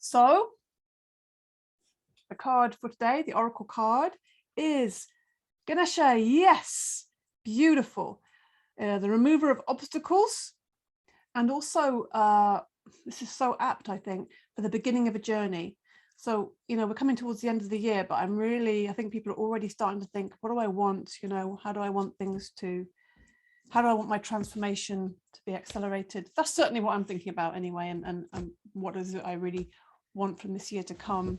So the card for today, the oracle card, is Ganesha. Yes, beautiful. The remover of obstacles, and also this is so apt, I think, for the beginning of a journey. So, you know, we're coming towards the end of the year, but I think people are already starting to think, what do I want? You know, how do I want my transformation to be accelerated? That's certainly what I'm thinking about anyway, and what is it I really want from this year to come.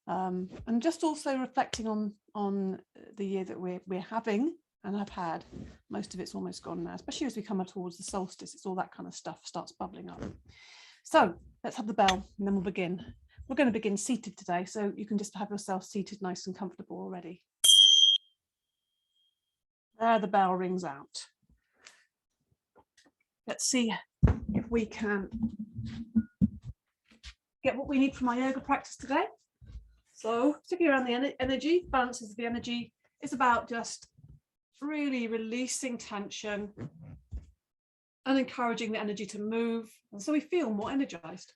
And just also reflecting on the year that we're having and have had. Most of it's almost gone now, especially as we come towards the solstice. It's all that kind of stuff starts bubbling up. So let's have the bell and then we'll begin. We're going to begin seated today, so you can just have yourself seated nice and comfortable already. There the bell rings out. Let's see if we can get what we need from our yoga practice today. So particularly around the energy, balances of the energy, is about just really releasing tension and encouraging the energy to move, and so we feel more energized.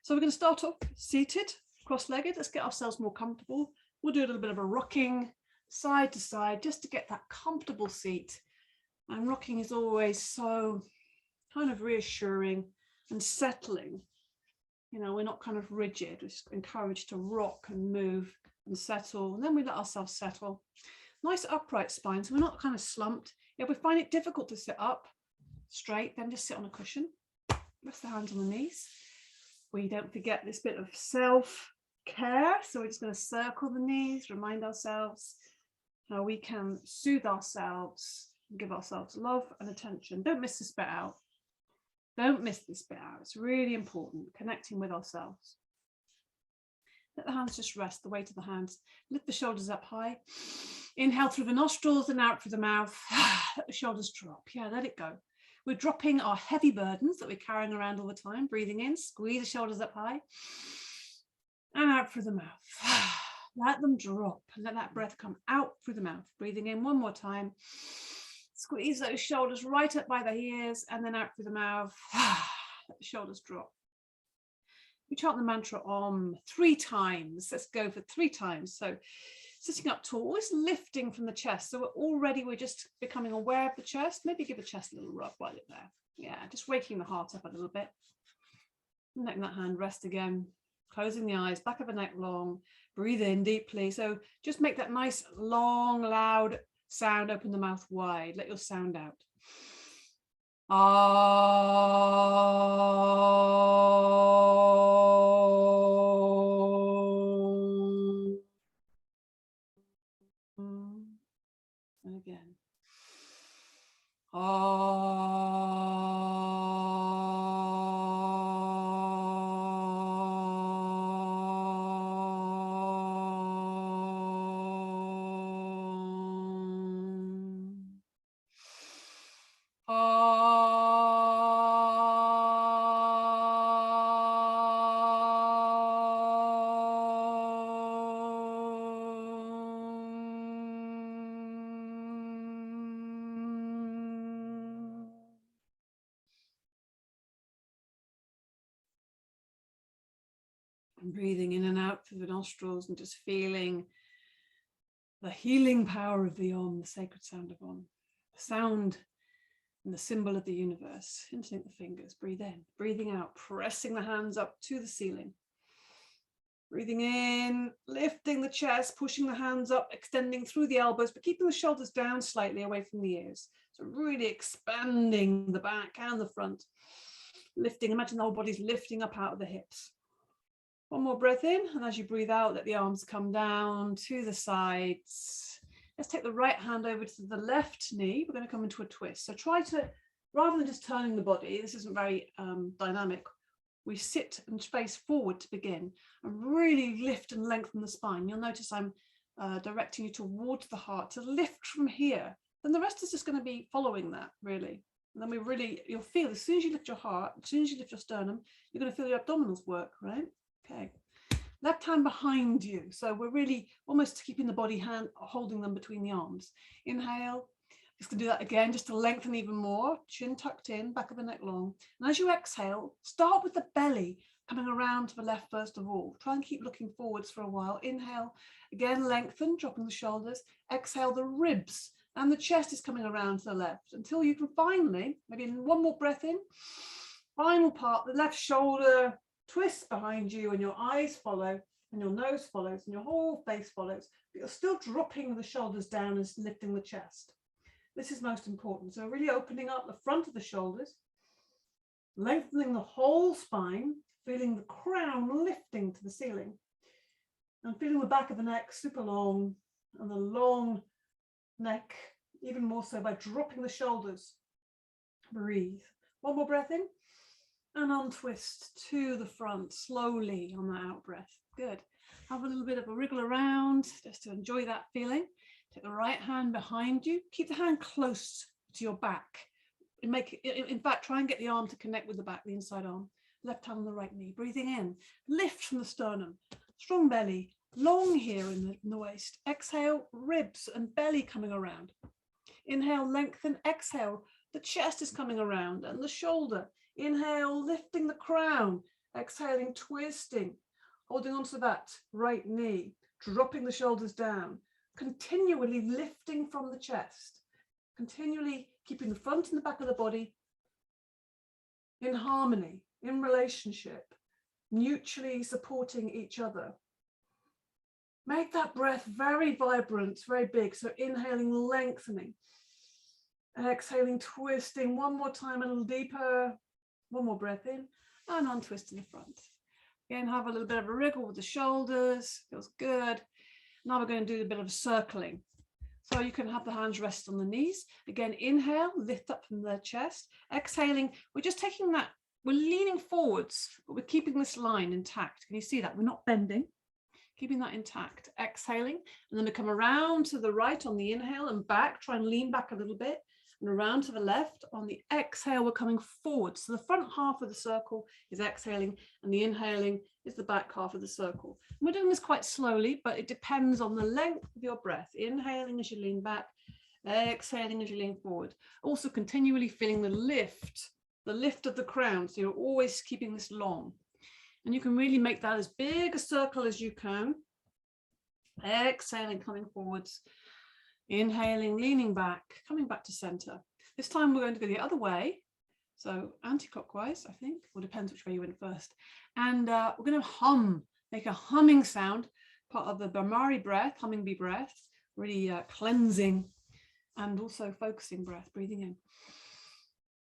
So we're going to start off seated, cross-legged. Let's get ourselves more comfortable. We'll do a little bit of a rocking side to side just to get that comfortable seat. And rocking is always so kind of reassuring and settling. You know, we're not kind of rigid. We're just encouraged to rock and move and settle, and then we let ourselves settle. Nice upright spine, so we're not kind of slumped. If we find it difficult to sit up straight, then just sit on a cushion. Rest the hands on the knees. We don't forget this bit of self-care, so we're just going to circle the knees, remind ourselves how we can soothe ourselves and give ourselves love and attention. Don't miss this bit out. Don't miss this bit out. It's really important, connecting with ourselves. Let the hands just rest, the weight of the hands. Lift the shoulders up high. Inhale through the nostrils and out through the mouth. Let the shoulders drop. Yeah, let it go. We're dropping our heavy burdens that we're carrying around all the time. Breathing in, squeeze the shoulders up high. And out through the mouth. Let them drop. And let that breath come out through the mouth. Breathing in one more time. Squeeze those shoulders right up by the ears and then out through the mouth. Let the shoulders drop. We chant the mantra Om 3 times. Let's go for 3 times. So sitting up tall, always lifting from the chest. So we're just becoming aware of the chest. Maybe give the chest a little rub while it's there. Yeah, just waking the heart up a little bit. And letting that hand rest again. Closing the eyes, back of the neck long. Breathe in deeply. So just make that nice, long, loud sound. Open the mouth wide. Let your sound out. And again. And breathing in and out through the nostrils and just feeling the healing power of the Om, the sacred sound of Om, the sound and the symbol of the universe. Interlink the fingers, breathe in, breathing out, pressing the hands up to the ceiling. Breathing in, lifting the chest, pushing the hands up, extending through the elbows, but keeping the shoulders down slightly away from the ears. So really expanding the back and the front. Lifting, imagine the whole body's lifting up out of the hips. One more breath in, and as you breathe out, let the arms come down to the sides. Let's take the right hand over to the left knee. We're going to come into a twist. So try to, rather than just turning the body, this isn't very dynamic, we sit and face forward to begin and really lift and lengthen the spine. You'll notice I'm directing you towards the heart to lift from here. Then the rest is just going to be following that, really. And then you'll feel as soon as you lift your heart, as soon as you lift your sternum, you're going to feel your abdominals work, right? Okay. Left hand behind you. So we're really almost keeping the body hand, holding them between the arms. Inhale, Just to do that again, just to lengthen even more. Chin tucked in, back of the neck long. And as you exhale, start with the belly coming around to the left first of all. Try and keep looking forwards for a while. Inhale, again, lengthen, dropping the shoulders. Exhale, the ribs and the chest is coming around to the left until you can finally, maybe one more breath in, final part, the left shoulder twists behind you and your eyes follow and your nose follows and your whole face follows, but you're still dropping the shoulders down and lifting the chest. This is most important. So really opening up the front of the shoulders, lengthening the whole spine, feeling the crown lifting to the ceiling, and feeling the back of the neck super long, and the long neck even more so by dropping the shoulders. Breathe. One more breath in, and untwist to the front slowly on that out breath. Good. Have a little bit of a wriggle around just to enjoy that feeling. Take the right hand behind you. Keep the hand close to your back. And in fact, try and get the arm to connect with the back, the inside arm. Left hand on the right knee. Breathing in. Lift from the sternum. Strong belly. Long here in the waist. Exhale, ribs and belly coming around. Inhale, lengthen. Exhale, the chest is coming around and the shoulder. Inhale, lifting the crown. Exhaling, twisting. Holding onto that right knee. Dropping the shoulders down. Continually lifting from the chest, continually keeping the front and the back of the body in harmony, in relationship, mutually supporting each other. Make that breath very vibrant, very big. So inhaling, lengthening, exhaling, twisting. One more time, a little deeper. One more breath in and untwist to the front. Again, have a little bit of a wriggle with the shoulders. Feels good. Now we're going to do a bit of circling. So you can have the hands rest on the knees. Again, inhale, lift up from the chest. Exhaling, we're just taking that, we're leaning forwards, but we're keeping this line intact. Can you see that? We're not bending, keeping that intact. Exhaling, and then we come around to the right on the inhale and back. Try and lean back a little bit. And around to the left. On the exhale, we're coming forward. So the front half of the circle is exhaling, and the inhaling is the back half of the circle. And we're doing this quite slowly, but it depends on the length of your breath. Inhaling as you lean back, exhaling as you lean forward. Also continually feeling the lift of the crown. So you're always keeping this long. And you can really make that as big a circle as you can. Exhaling, coming forwards. Inhaling, leaning back, coming back to center. This time we're going to go the other way. So anti-clockwise, I think, or depends which way you went first. And we're going to hum, make a humming sound, part of the Bhamari breath, humming bee breath, really cleansing and also focusing breath, breathing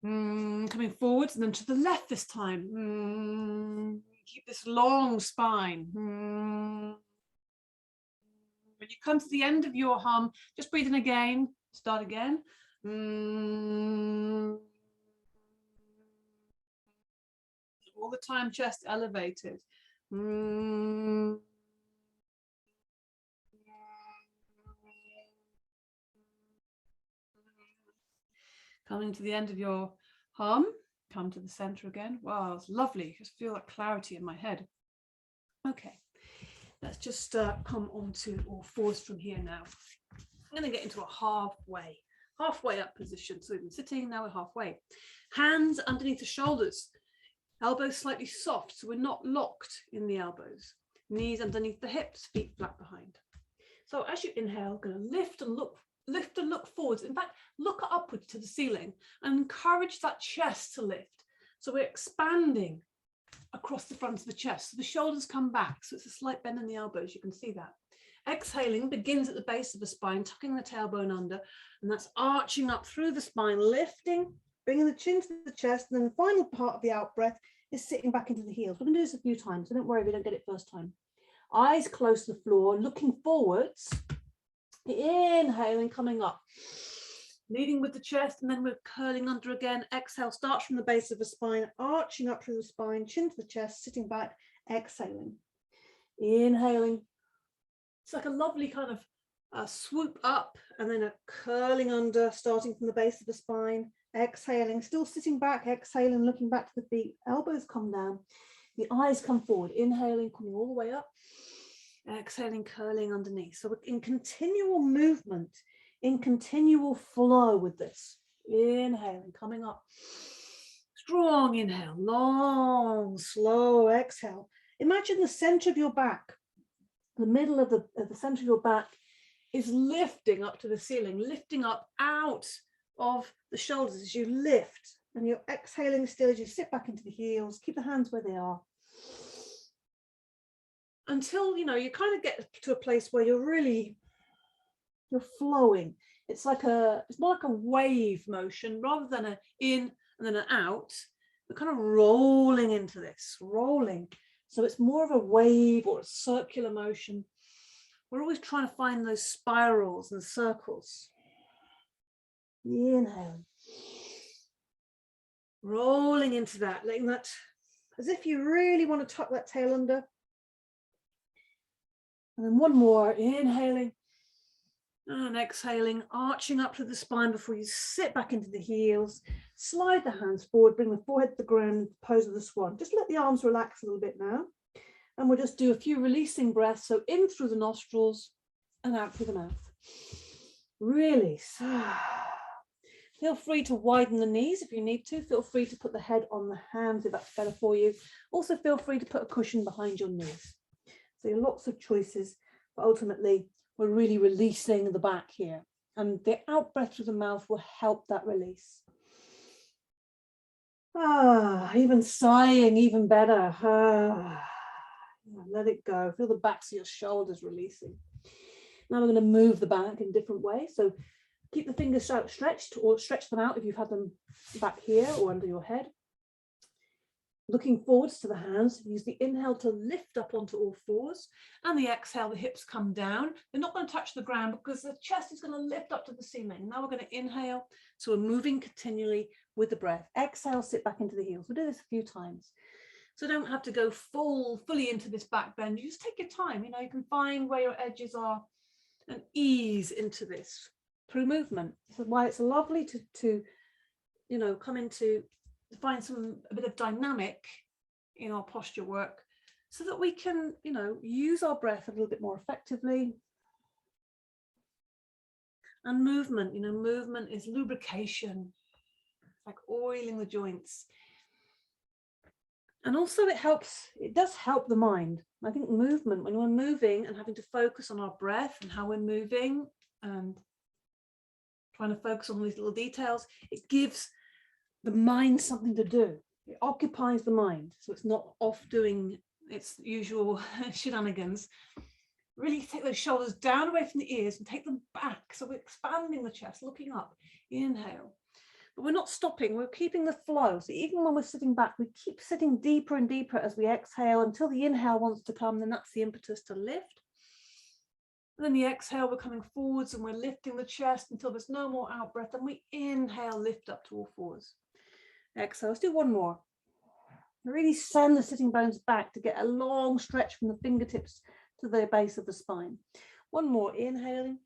in. Coming forwards and then to the left this time. Keep this long spine. When you come to the end of your hum, just breathe in again, start again. All the time, chest elevated. Coming to the end of your hum, come to the center again. Wow, it's lovely. Just feel that clarity in my head. Okay. Let's just come onto all fours from here now. I'm going to get into a halfway up position. So we've been sitting, now we're halfway. Hands underneath the shoulders, elbows slightly soft, so we're not locked in the elbows. Knees underneath the hips, feet flat behind. So as you inhale, going to lift and look forwards. In fact, look upwards to the ceiling and encourage that chest to lift. So we're expanding across the front of the chest. So the shoulders come back. So it's a slight bend in the elbows. You can see that. Exhaling begins at the base of the spine, tucking the tailbone under, and that's arching up through the spine, lifting, bringing the chin to the chest. And then the final part of the out breath is sitting back into the heels. We're going to do this a few times, so don't worry if we don't get it first time. Eyes close to the floor, looking forwards. Inhaling, coming up. Leading with the chest, and then we're curling under again. Exhale, starts from the base of the spine, arching up through the spine, chin to the chest, sitting back, exhaling. Inhaling. It's like a lovely kind of swoop up, and then a curling under, starting from the base of the spine, exhaling, still sitting back, exhaling, looking back to the feet, elbows come down, the eyes come forward, inhaling, coming all the way up, exhaling, curling underneath. So we're in continual movement in continual flow with this. Inhaling, coming up. Strong inhale, long, slow exhale. Imagine the center of your back, the middle of the center of your back is lifting up to the ceiling, lifting up out of the shoulders as you lift. And you're exhaling still as you sit back into the heels. Keep the hands where they are. Until, you kind of get to a place where you're flowing. It's more like a wave motion rather than an in and then an out. We're kind of rolling into this, rolling. So it's more of a wave or a circular motion. We're always trying to find those spirals and circles. Inhaling. Rolling into that, letting that, as if you really want to tuck that tail under. And then one more, inhaling and exhaling, arching up to the spine before you sit back into the heels. Slide the hands forward, bring the forehead to the ground, pose of the swan. Just let the arms relax a little bit now. And we'll just do a few releasing breaths. So in through the nostrils and out through the mouth. Release. Feel free to widen the knees if you need to. Feel free to put the head on the hands if that's better for you. Also feel free to put a cushion behind your knees. So lots of choices, but ultimately we're really releasing the back here. And the out breath through the mouth will help that release. Even sighing, even better. Let it go. Feel the backs of your shoulders releasing. Now we're going to move the back in different ways. So keep the fingers outstretched or stretch them out if you've had them back here or under your head. Looking forwards to the hands, use the inhale to lift up onto all fours and the exhale, the hips come down. They're not going to touch the ground because the chest is going to lift up to the ceiling. Now we're going to inhale. So we're moving continually with the breath. Exhale, sit back into the heels. We'll do this a few times. So don't have to go fully into this back bend. You just take your time. You can find where your edges are and ease into this through movement. This is why it's lovely to come into find a bit of dynamic in our posture work so that we can, use our breath a little bit more effectively. And movement, movement is lubrication, like oiling the joints. And also it does help the mind. I think movement, when we're moving and having to focus on our breath and how we're moving and trying to focus on these little details, it gives the mind something to do. It occupies the mind. So it's not off doing its usual shenanigans. Really take those shoulders down away from the ears and take them back. So we're expanding the chest, looking up. Inhale. But we're not stopping. We're keeping the flow. So even when we're sitting back, we keep sitting deeper and deeper as we exhale until the inhale wants to come. Then that's the impetus to lift. And then the exhale, we're coming forwards and we're lifting the chest until there's no more out breath. And we inhale, lift up to all fours. Exhale. Let's do one more. Really send the sitting bones back to get a long stretch from the fingertips to the base of the spine. One more. Inhaling.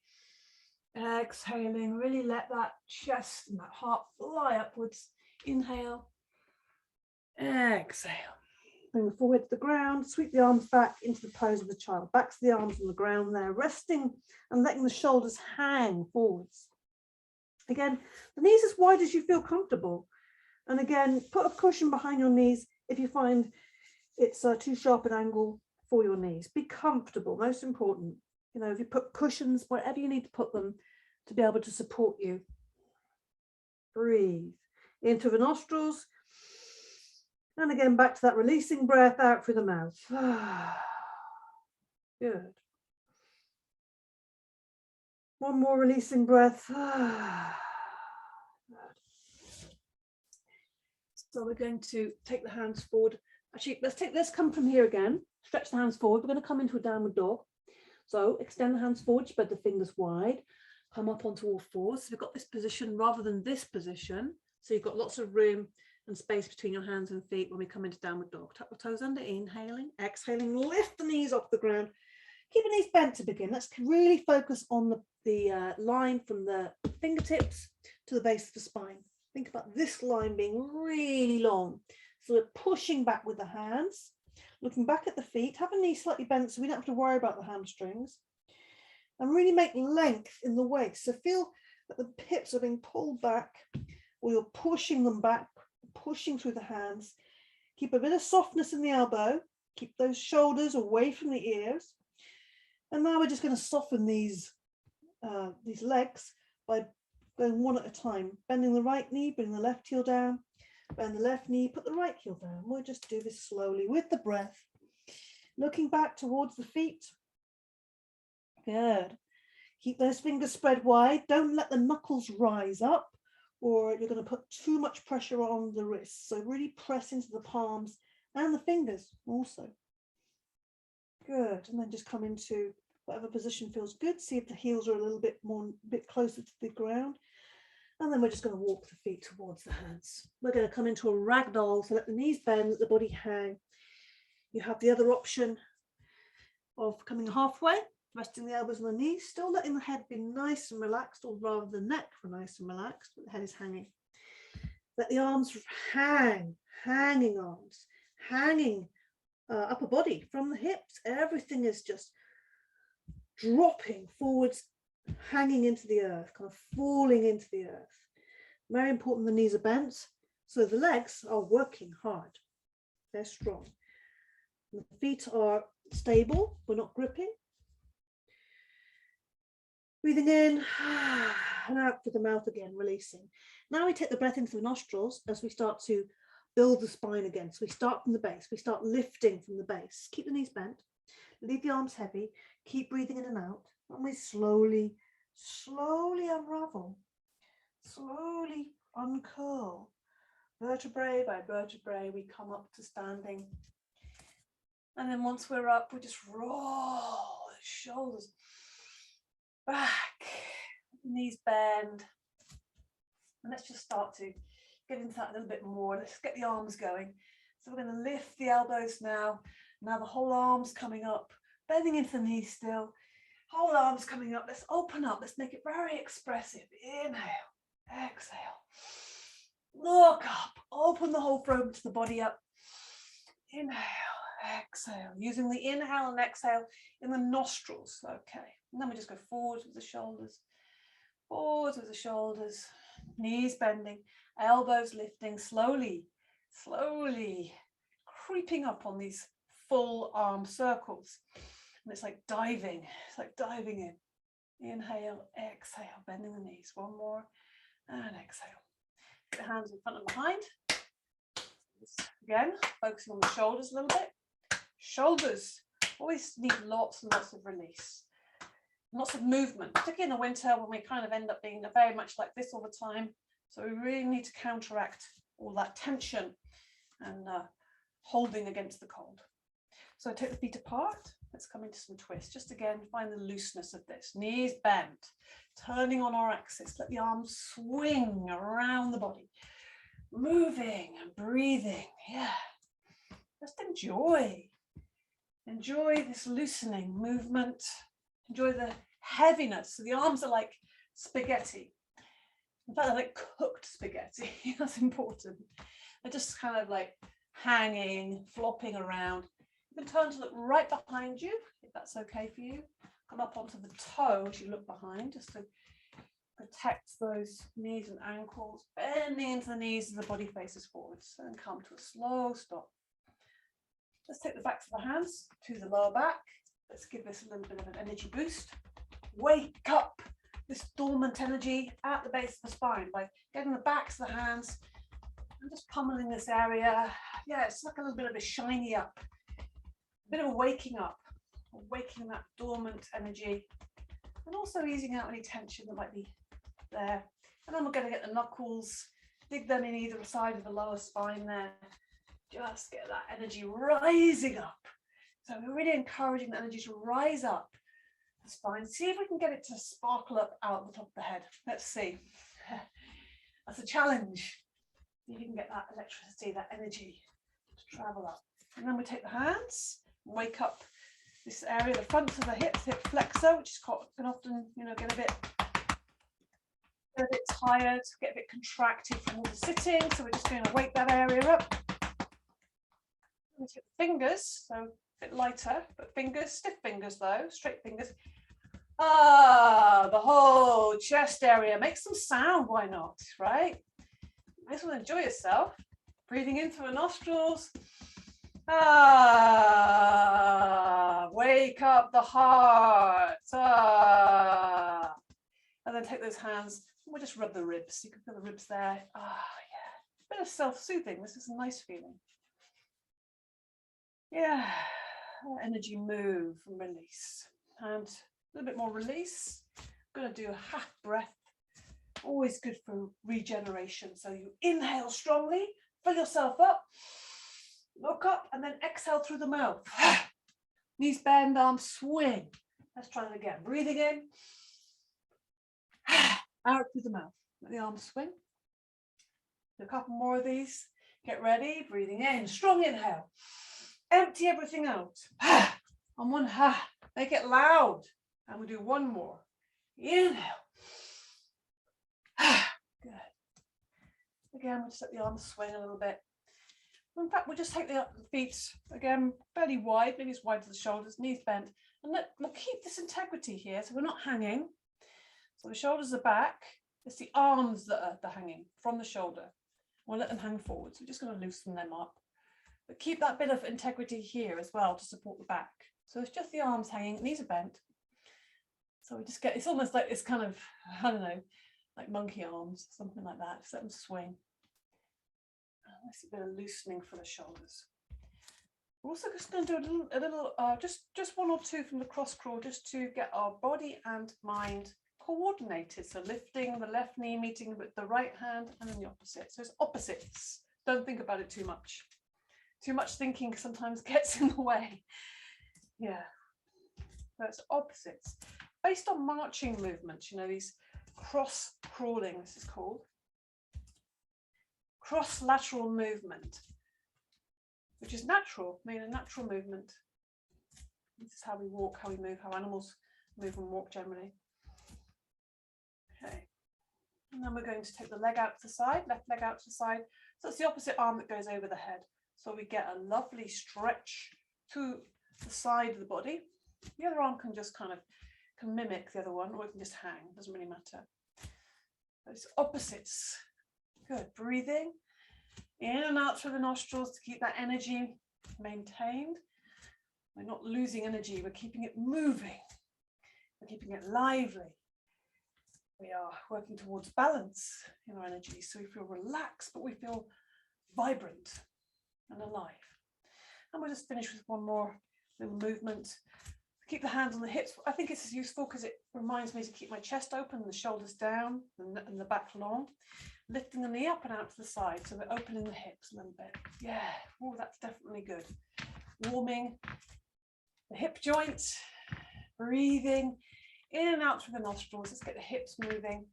Exhaling. Really let that chest and that heart fly upwards. Inhale. Exhale. Bring the forehead to the ground. Sweep the arms back into the pose of the child. Back to the arms on the ground there. Resting and letting the shoulders hang forwards. Again, the knees as wide as you feel comfortable. And again, put a cushion behind your knees if you find it's too sharp an angle for your knees. Be comfortable, most important. If you put cushions, wherever you need to put them to be able to support you. Breathe into the nostrils. And again, back to that releasing breath out through the mouth. Good. One more releasing breath. So we're going to take the hands forward. Actually, let's come from here again. Stretch the hands forward. We're going to come into a downward dog. So extend the hands forward, spread the fingers wide, come up onto all fours. So we've got this position rather than this position. So you've got lots of room and space between your hands and feet when we come into downward dog. Tuck the toes under, inhaling, exhaling, lift the knees off the ground. Keep the knees bent to begin. Let's really focus on the line from the fingertips to the base of the spine. Think about this line being really long. So we're pushing back with the hands, looking back at the feet, have a knee slightly bent so we don't have to worry about the hamstrings. and really make length in the waist. So feel that the hips are being pulled back, or you're pushing them back, pushing through the hands. Keep a bit of softness in the elbow. Keep those shoulders away from the ears. And now we're just going to soften these legs by going one at a time. Bending the right knee, bring the left heel down. Bend the left knee, put the right heel down. We'll just do this slowly with the breath. Looking back towards the feet. Good. Keep those fingers spread wide. Don't let the knuckles rise up, or you're going to put too much pressure on the wrists. So really press into the palms and the fingers also. Good. And then just come into whatever position feels good. See if the heels are a bit closer to the ground. And then we're just going to walk the feet towards the hands. We're going to come into a ragdoll. So let the knees bend, let the body hang. You have the other option of coming halfway, resting the elbows on the knees, still letting the head be nice and relaxed, or rather the neck nice and relaxed, but the head is hanging. Let the arms hang, hanging arms, hanging upper body from the hips. Everything is just dropping forwards, hanging into the earth, kind of falling into the earth. Very important the knees are bent, so the legs are working hard. They're strong. The feet are stable, we're not gripping. Breathing in and out through the mouth again, releasing. Now we take the breath into the nostrils as we start to build the spine again. So we start from the base, we start lifting from the base. Keep the knees bent, leave the arms heavy, keep breathing in and out, and we slowly unravel, slowly uncurl. Vertebrae by vertebrae, we come up to standing. And then once we're up, we just roll the shoulders back, knees bend. And let's just start to get into that a little bit more. Let's get the arms going. So we're going to lift the elbows now. Now the whole arm's coming up, bending into the knees still. Whole arms coming up. Let's open up. Let's make it very expressive. Inhale, exhale. Look up. Open the whole throat to the body up. Inhale, exhale. Using the inhale and exhale in the nostrils. Okay. And then we just go forwards with the shoulders. Forwards with the shoulders. Knees bending. Elbows lifting. Slowly, slowly creeping up on these full arm circles. And it's like diving. It's like diving in. Inhale, exhale, bending the knees. One more. And exhale. Get the hands in front and behind. Again, focusing on the shoulders a little bit. Shoulders always need lots and lots of release. Lots of movement, particularly in the winter when we kind of end up being very much like this all the time. So we really need to counteract all that tension and holding against the cold. So take the feet apart. Let's come into some twists. Just again, find the looseness of this. Knees bent, turning on our axis. Let the arms swing around the body. Moving and breathing. Yeah. Just enjoy. Enjoy this loosening movement. Enjoy the heaviness. So the arms are like spaghetti. In fact, they're like cooked spaghetti. That's important. They're just kind of like hanging, flopping around. You can turn to look right behind you, if that's okay for you. Come up onto the toe as you look behind, just to protect those knees and ankles. Bending into the knees as the body faces forwards, and come to a slow stop. Let's take the backs of the hands to the lower back. Let's give this a little bit of an energy boost. Wake up this dormant energy at the base of the spine by getting the backs of the hands and just pummeling this area. Yeah, it's like a little bit of a shiny up. Bit of a waking up, waking that dormant energy, and also easing out any tension that might be there. And then we're going to get the knuckles, dig them in either side of the lower spine there. Just get that energy rising up. So we're really encouraging the energy to rise up the spine. See if we can get it to sparkle up out the top of the head. Let's see. That's a challenge. See if you can get that electricity, that energy to travel up. And then we take the hands. Wake up this area, the front of the hips, hip flexor, which is can often, get a bit tired, get a bit contracted from all the sitting. So we're just going to wake that area up. We take the fingers, so a bit lighter, but fingers, stiff fingers though, straight fingers, The whole chest area. Make some sound, why not, right? Just want to enjoy yourself. Breathing in through the nostrils. Wake up the heart. And then take those hands, and we'll just rub the ribs. You can feel the ribs there. Yeah. Bit of self-soothing. This is a nice feeling. Yeah. Energy move and release. And a little bit more release. I'm going to do a half breath. Always good for regeneration. So you inhale strongly, fill yourself up, look up, and then exhale through the mouth. Knees bend, arms swing. Let's try that again. Breathing in, out through the mouth. Let the arms swing. Do a couple more of these. Get ready. Breathing in, strong inhale. Empty everything out. On one, make it loud. And we'll do one more. Inhale. Good. Again, we'll just let the arms swing a little bit. In fact, we'll just take the feet, again, fairly wide, maybe as wide as the shoulders, knees bent. And we'll keep this integrity here, so we're not hanging. So the shoulders are back. It's the arms that are hanging from the shoulder. We'll let them hang forward. So we're just going to loosen them up. But keep that bit of integrity here as well to support the back. So it's just the arms hanging, knees are bent. So we just get, it's almost like this kind of, I don't know, like monkey arms, something like that. Just let them swing. Nice bit of loosening for the shoulders. We're also just going to do a little just one or two from the cross crawl, just to get our body and mind coordinated. So lifting the left knee, meeting with the right hand, and then the opposite. So it's opposites. Don't think about it too much. Too much thinking sometimes gets in the way. Yeah. So it's opposites. Based on marching movements, you know, these cross crawling, this is called. Cross lateral movement, which is natural, I mean a natural movement. This is how we walk, how we move, how animals move and walk generally. Okay, and then we're going to take the leg out to the side, left leg out to the side. So it's the opposite arm that goes over the head. So we get a lovely stretch to the side of the body. The other arm can just kind of mimic the other one, or it can just hang, doesn't really matter. It's opposites. Good. Breathing in and out through the nostrils to keep that energy maintained. We're not losing energy, we're keeping it moving. We're keeping it lively. We are working towards balance in our energy, so we feel relaxed, but we feel vibrant and alive. And we'll just finish with one more little movement. Keep the hands on the hips. I think it's useful because it reminds me to keep my chest open and the shoulders down and the back long. Lifting the knee up and out to the side, so we're opening the hips a little bit. Yeah, oh, that's definitely good. Warming the hip joint, breathing in and out through the nostrils. Let's get the hips moving.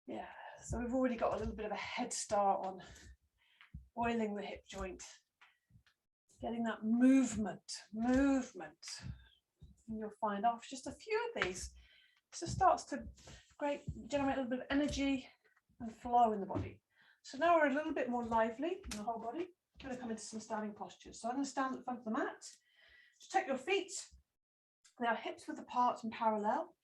Yeah, so we've already got a little bit of a head start on oiling the hip joint, getting that movement. And you'll find after just a few of these, it just starts to generate a little bit of energy and flow in the body. So now we're a little bit more lively in the whole body. I'm going to come into some standing postures. So I'm going to stand at the front of the mat. Just take your feet, they are hips width apart and parallel.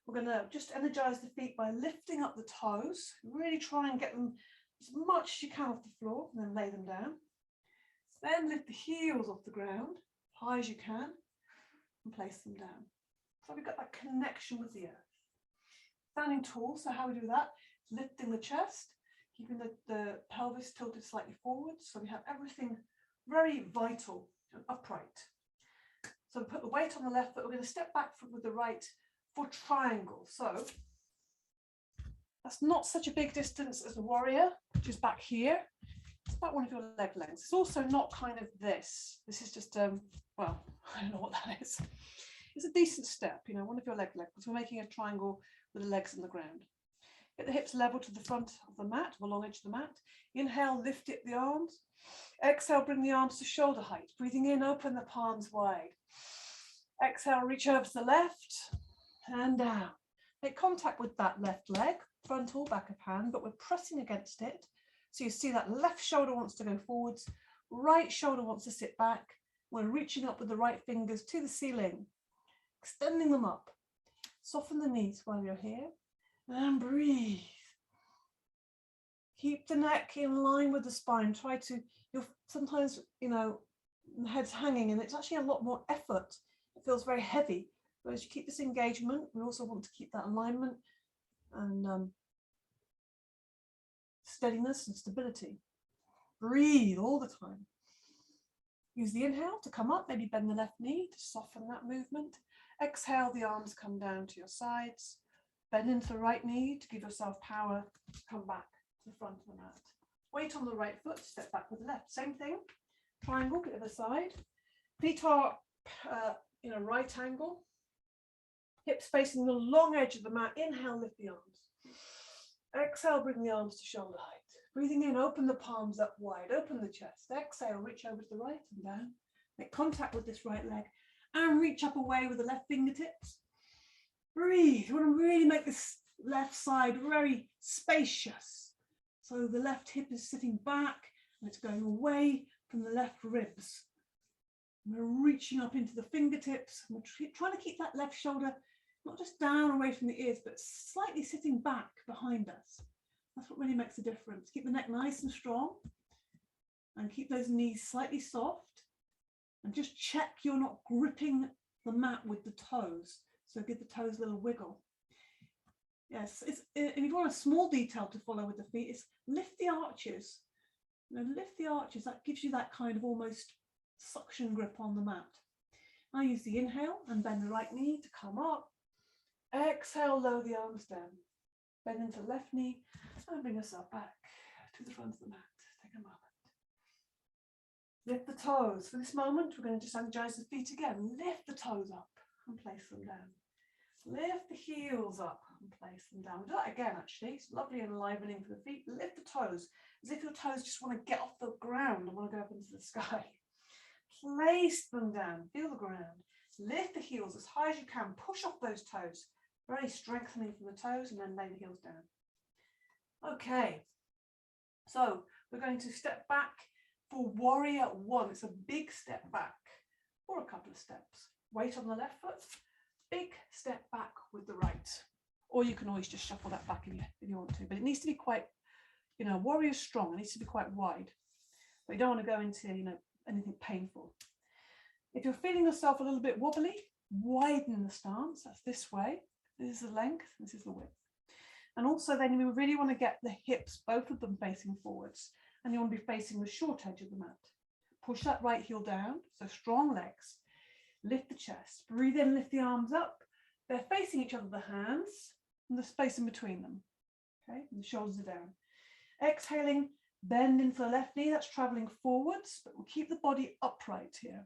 We're going to just energize the feet by lifting up the toes. Really try and get them as much as you can off the floor, and then lay them down. Then lift the heels off the ground, high as you can, and place them down. So we've got that connection with the earth. Standing tall, so how we do that, lifting the chest, keeping the pelvis tilted slightly forward, so we have everything very vital and upright. So we put the weight on the left foot, we're going to step back with the right for triangle. So that's not such a big distance as the warrior, which is back here. It's about one of your leg lengths. It's also not kind of this. This is just, well, I don't know what that is. It's a decent step, you know, one of your leg lengths. We're making a triangle with the legs on the ground. Get the hips level to the front of the mat, or along edge of the mat. Inhale, lift it, the arms. Exhale, bring the arms to shoulder height. Breathing in, open the palms wide. Exhale, reach over to the left and down. Make contact with that left leg, front or back of hand, but we're pressing against it. So you see that left shoulder wants to go forwards, right shoulder wants to sit back. We're reaching up with the right fingers to the ceiling. extending them up. Soften the knees while you're here and breathe. Keep the neck in line with the spine. Try to, you'll sometimes, the head's hanging and it's actually a lot more effort. It feels very heavy. But as you keep this engagement, we also want to keep that alignment and steadiness and stability. Breathe all the time. Use the inhale to come up, maybe bend the left knee to soften that movement. Exhale, the arms come down to your sides. Bend into the right knee to give yourself power to come back to the front of the mat. Weight on the right foot, step back with the left. Same thing, triangle, the other side. Feet are in a right angle. Hips facing the long edge of the mat. Inhale, lift the arms. Exhale, bring the arms to shoulder height. Breathing in, open the palms up wide, open the chest. Exhale, reach over to the right and down. Make contact with this right leg and reach up away with the left fingertips. Breathe. You want to really make this left side very spacious. So the left hip is sitting back and it's going away from the left ribs. And we're reaching up into the fingertips. And we're trying to keep that left shoulder not just down away from the ears, but slightly sitting back behind us. That's what really makes a difference. Keep the neck nice and strong and keep those knees slightly soft. And just check you're not gripping the mat with the toes. So give the toes a little wiggle. Yes, if you want a small detail to follow with the feet, it's lift the arches. Lift the arches, that gives you that kind of almost suction grip on the mat. I use the inhale and bend the right knee to come up. Exhale, lower the arms down. Bend into the left knee and bring yourself back to the front of the mat. Take a moment. Lift the toes. For this moment, we're going to just energize the feet again. Lift the toes up and place them down. Lift the heels up and place them down. We'll do that again, actually. It's lovely and enlivening for the feet. Lift the toes as if your toes just want to get off the ground and want to go up into the sky. Place them down. Feel the ground. Lift the heels as high as you can. Push off those toes. Very strengthening from the toes and then lay the heels down. Okay. So we're going to step back for warrior one. It's a big step back or a couple of steps. Weight on the left foot. Big step back with the right. Or you can always just shuffle that back if you want to. But it needs to be quite, warrior strong. It needs to be quite wide. But you don't want to go into, anything painful. If you're feeling yourself a little bit wobbly, widen the stance. That's this way. This is the length. This is the width. And also then we really want to get the hips, both of them facing forwards. And you want to be facing the short edge of the mat. Push that right heel down. So strong legs. Lift the chest. Breathe in, lift the arms up. They're facing each other, the hands, and the space in between them. Okay, and the shoulders are down. Exhaling, bend into the left knee. That's traveling forwards, but we'll keep the body upright here.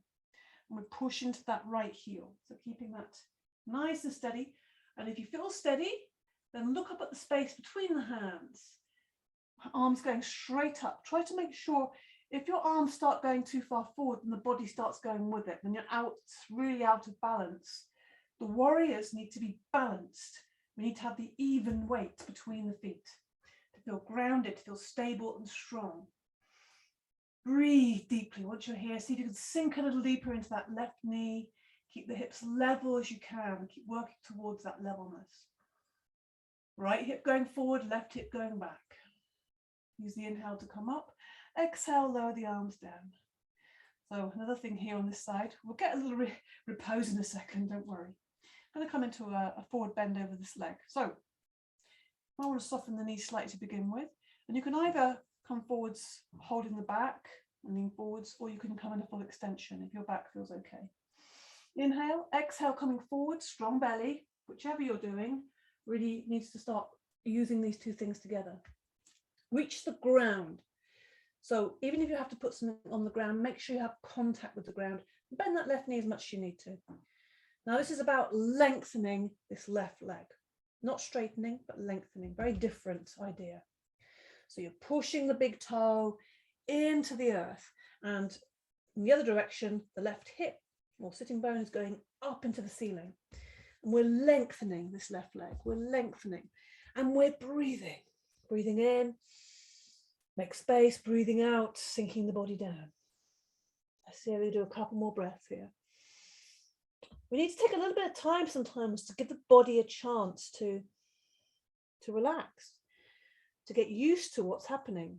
And we push into that right heel. So keeping that nice and steady. And if you feel steady, then look up at the space between the hands. Arms going straight up. Try to make sure if your arms start going too far forward and the body starts going with it, then you're really out of balance. The warriors need to be balanced. We need to have the even weight between the feet to feel grounded, to feel stable and strong. Breathe deeply once you're here. See if you can sink a little deeper into that left knee. Keep the hips level as you can. Keep working towards that levelness. Right hip going forward, left hip going back. Use the inhale to come up. Exhale, lower the arms down. So another thing here on this side. We'll get a little repose in a second, don't worry. I'm going to come into a forward bend over this leg. So I want to soften the knees slightly to begin with. And you can either come forwards holding the back and lean forwards, or you can come in a full extension if your back feels okay. Inhale, exhale, coming forward, strong belly. Whichever you're doing really needs to start using these two things together. Reach the ground. So even if you have to put something on the ground, make sure you have contact with the ground. Bend that left knee as much as you need to. Now this is about lengthening this left leg. Not straightening, but lengthening. Very different idea. So you're pushing the big toe into the earth. And in the other direction, the left hip or sitting bone is going up into the ceiling. And we're lengthening this left leg. We're lengthening. And we're breathing. Breathing in. Make space, breathing out, sinking the body down. Let's see how we do a couple more breaths here. We need to take a little bit of time sometimes to give the body a chance to relax, to get used to what's happening.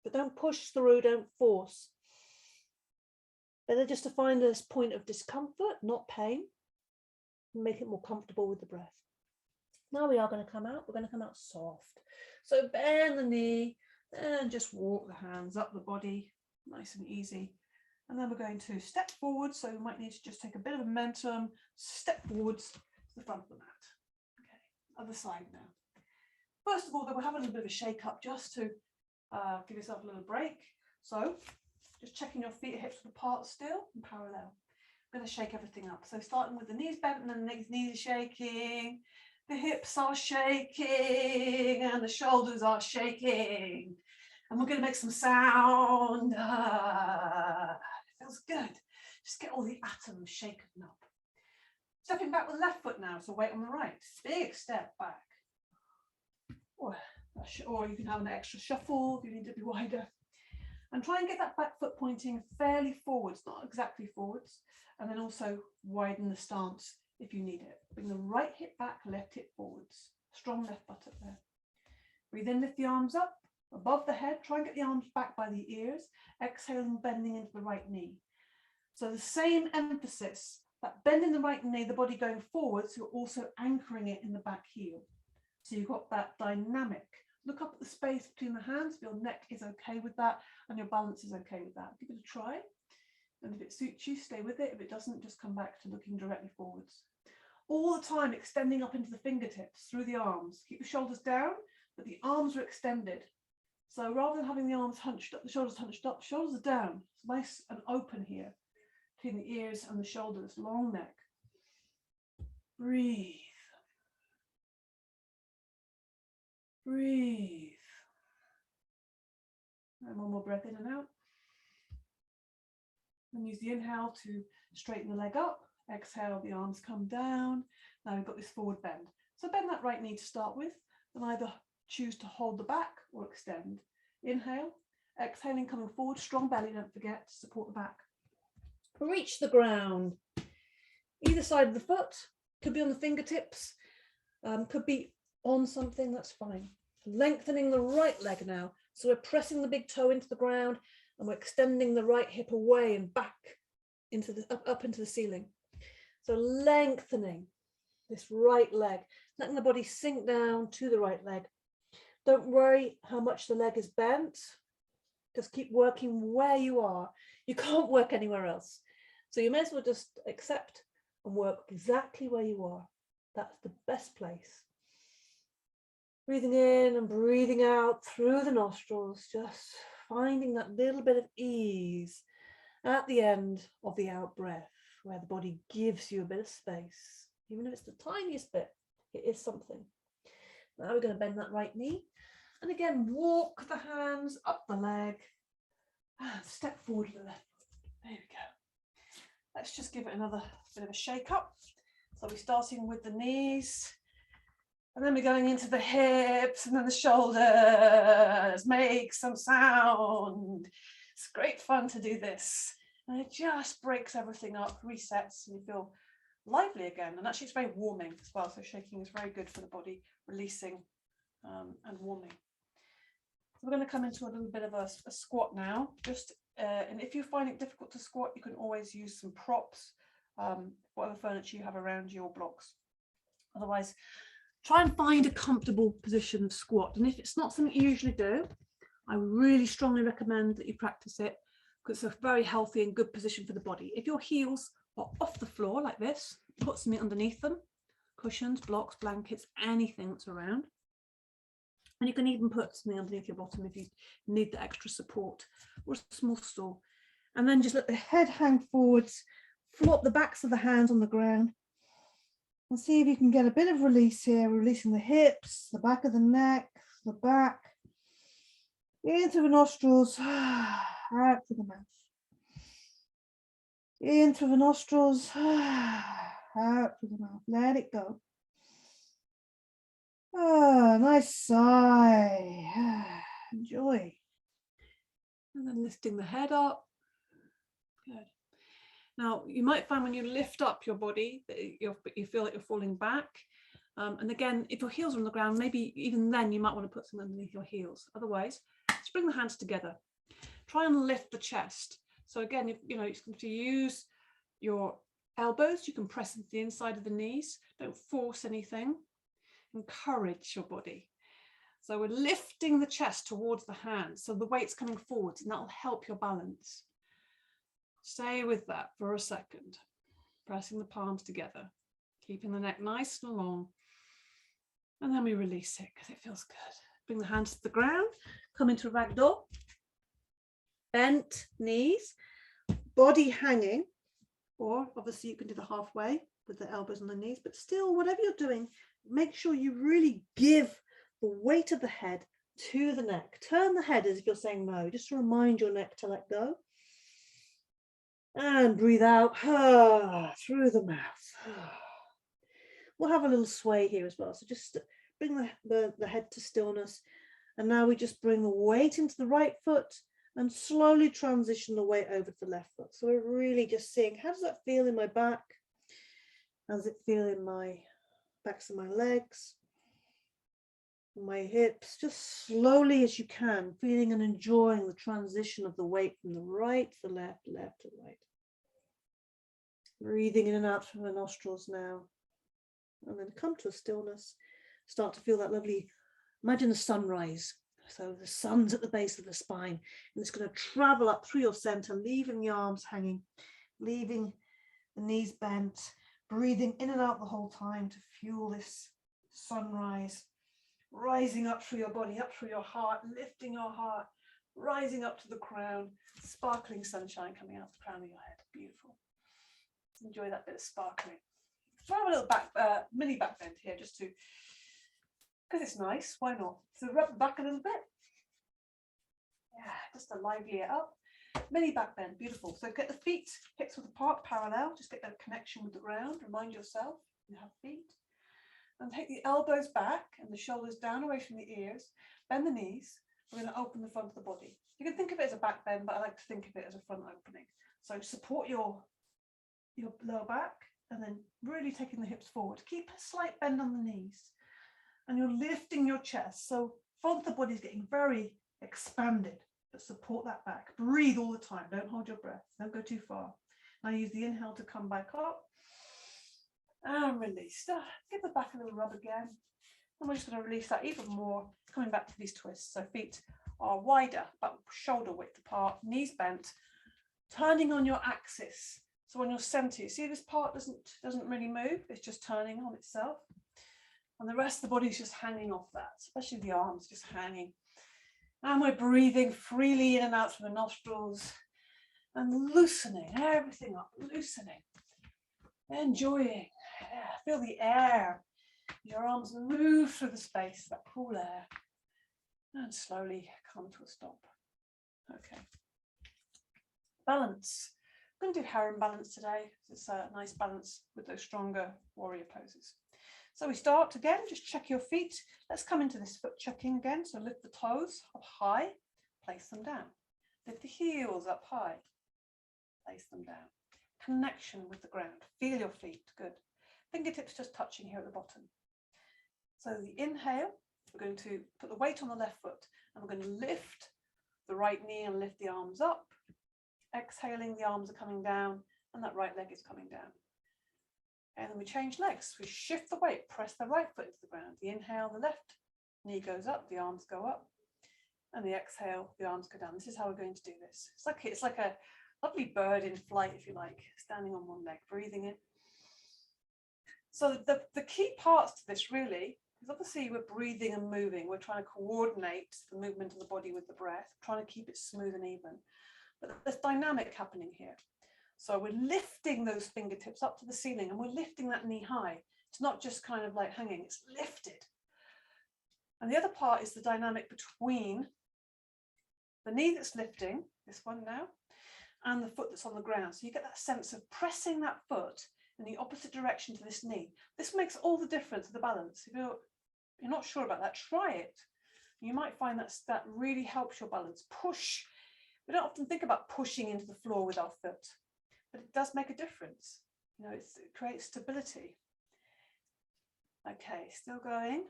But don't push through, don't force. Better just to find this point of discomfort, not pain, and make it more comfortable with the breath. Now we are going to come out. We're going to come out soft. So bend the knee and just walk the hands up the body, nice and easy. And then we're going to step forward. So we might need to just take a bit of momentum, step forwards to the front of the mat. Okay, other side now. First of all, then we'll have a little bit of a shake up just to give yourself a little break. So just checking your feet, hips apart still and parallel. I'm going to shake everything up. So starting with the knees bent and then the knees are shaking, the hips are shaking and the shoulders are shaking. And we're going to make some sound. It feels good. Just get all the atoms shaken up. Stepping back with the left foot now, so weight on the right. Big step back. Or you can have an extra shuffle if you need to be wider. And try and get that back foot pointing fairly forwards, not exactly forwards. And then also widen the stance if you need it. Bring the right hip back, left hip forwards. Strong left buttock there. Breathe in, lift the arms up above the head. Try and get the arms back by the ears. Exhaling, bending into the right knee. So the same emphasis, that bend in the right knee, the body going forwards, you're also anchoring it in the back heel. So you've got that dynamic. Look up at the space between the hands. If your neck is okay with that and your balance is okay with that, give it a try. And if it suits you, stay with it. If it doesn't, just come back to looking directly forwards. All the time extending up into the fingertips through the arms. Keep the shoulders down, but the arms are extended. So rather than having the arms hunched up, the shoulders hunched up, shoulders are down. It's nice and open here between the ears and the shoulders, long neck. Breathe. Breathe. And one more breath in and out. And use the inhale to straighten the leg up. Exhale, the arms come down. Now we've got this forward bend. So bend that right knee to start with, and either choose to hold the back or extend. Inhale, exhaling, coming forward, strong belly, don't forget to support the back. Reach the ground. Either side of the foot, could be on the fingertips, could be on something, that's fine. Lengthening the right leg now. So we're pressing the big toe into the ground and we're extending the right hip away and back into the up into the ceiling. So lengthening this right leg, letting the body sink down to the right leg. Don't worry how much the leg is bent. Just keep working where you are. You can't work anywhere else. So you may as well just accept and work exactly where you are. That's the best place. Breathing in and breathing out through the nostrils, just finding that little bit of ease at the end of the out breath, where the body gives you a bit of space. Even if it's the tiniest bit, it is something. Now we're going to bend that right knee. And again, walk the hands up the leg and step forward to the left. There we go. Let's just give it another bit of a shake up. So we're starting with the knees. And then we're going into the hips and then the shoulders. Make some sound. It's great fun to do this. And it just breaks everything up, resets, and you feel lively again. And actually it's very warming as well. So shaking is very good for the body, releasing and warming. So we're going to come into a little bit of a squat now. And if you find it difficult to squat, you can always use some props, whatever furniture you have around you or blocks. Otherwise, try and find a comfortable position of squat. And if it's not something you usually do, I really strongly recommend that you practice it because it's a very healthy and good position for the body. If your heels are off the floor like this, put something underneath them, cushions, blocks, blankets, anything that's around. And you can even put something underneath your bottom if you need the extra support, or a small stool. And then just let the head hang forwards, flop the backs of the hands on the ground. And see if you can get a bit of release here, releasing the hips, the back of the neck, the back, in through the nostrils, out through the mouth. In through the nostrils, out through the mouth. Let it go. Ah, nice sigh. Enjoy. And then lifting the head up. Good. Now, you might find when you lift up your body that you feel like you're falling back. And again, if your heels are on the ground, maybe even then you might want to put something underneath your heels. Otherwise, just bring the hands together. Try and lift the chest. So again, you know, you're going to use your elbows. You can press into the inside of the knees. Don't force anything. Encourage your body. So we're lifting the chest towards the hands. So the weight's coming forwards, and that'll help your balance. Stay with that for a second. Pressing the palms together. Keeping the neck nice and long. And then we release it because it feels good. Bring the hands to the ground. Come into ragdoll. Bent knees. Body hanging. Or obviously you can do the halfway with the elbows on the knees. But still, whatever you're doing, make sure you really give the weight of the head to the neck. Turn the head as if you're saying no. Just to remind your neck to let go. And breathe out through the mouth. We'll have a little sway here as well. So just bring the head to stillness. And now we just bring the weight into the right foot and slowly transition the weight over to the left foot. So we're really just seeing, how does that feel in my back? How does it feel in my backs of my legs? My hips? Just slowly as you can, feeling and enjoying the transition of the weight from the right to the left, left to right. Breathing in and out from the nostrils now. And then come to a stillness. Start to feel that lovely, imagine the sunrise. So the sun's at the base of the spine, and it's going to travel up through your center, leaving the arms hanging, leaving the knees bent, breathing in and out the whole time to fuel this sunrise, rising up through your body, up through your heart, lifting your heart, rising up to the crown, sparkling sunshine coming out the crown of your head. Beautiful. Let's enjoy that bit of sparkling. So I have a little mini back bend here, just to, because it's nice, why not? So rub the back a little bit. Yeah, just to lively it up. Mini back bend, beautiful. So get the feet, hips width apart, parallel, just get that connection with the ground. Remind yourself you have feet. And take the elbows back and the shoulders down away from the ears. Bend the knees. We're going to open the front of the body. You can think of it as a back bend, but I like to think of it as a front opening. So support your lower back and then really taking the hips forward. Keep a slight bend on the knees. And you're lifting your chest. So front of the body is getting very expanded, but support that back. Breathe all the time. Don't hold your breath. Don't go too far. Now use the inhale to come back up. And release. Give the back a little rub again. And we're just going to release that even more, coming back to these twists. So feet are wider, but shoulder width apart, knees bent, turning on your axis. So on your center, you see this part doesn't really move. It's just turning on itself. And the rest of the body is just hanging off that, especially the arms just hanging. And we're breathing freely in and out from the nostrils and loosening everything up, loosening, enjoying. Yeah, feel the air. Your arms move through the space, that cool air, and slowly come to a stop. Okay. Balance. I'm going to do harem balance today. It's a nice balance with those stronger warrior poses. So we start again, just check your feet. Let's come into this foot checking again. So lift the toes up high, place them down. Lift the heels up high, place them down. Connection with the ground. Feel your feet, good. Fingertips just touching here at the bottom. So the inhale, we're going to put the weight on the left foot and we're going to lift the right knee and lift the arms up. Exhaling, the arms are coming down and that right leg is coming down. And then we change legs. We shift the weight, press the right foot into the ground. The inhale, the left knee goes up, the arms go up. And the exhale, the arms go down. This is how we're going to do this. It's like a lovely bird in flight, if you like, standing on one leg, breathing in. So the key parts to this really is obviously we're breathing and moving. We're trying to coordinate the movement of the body with the breath, trying to keep it smooth and even. But there's dynamic happening here. So we're lifting those fingertips up to the ceiling and we're lifting that knee high. It's not just kind of like hanging, it's lifted. And the other part is the dynamic between the knee that's lifting, this one now, and the foot that's on the ground. So you get that sense of pressing that foot in the opposite direction to this knee. This makes all the difference to the balance. If you're not sure about that, try it. You might find that really helps your balance. Push. We don't often think about pushing into the floor with our foot. but it does make a difference. You know, it creates stability. Okay, still going.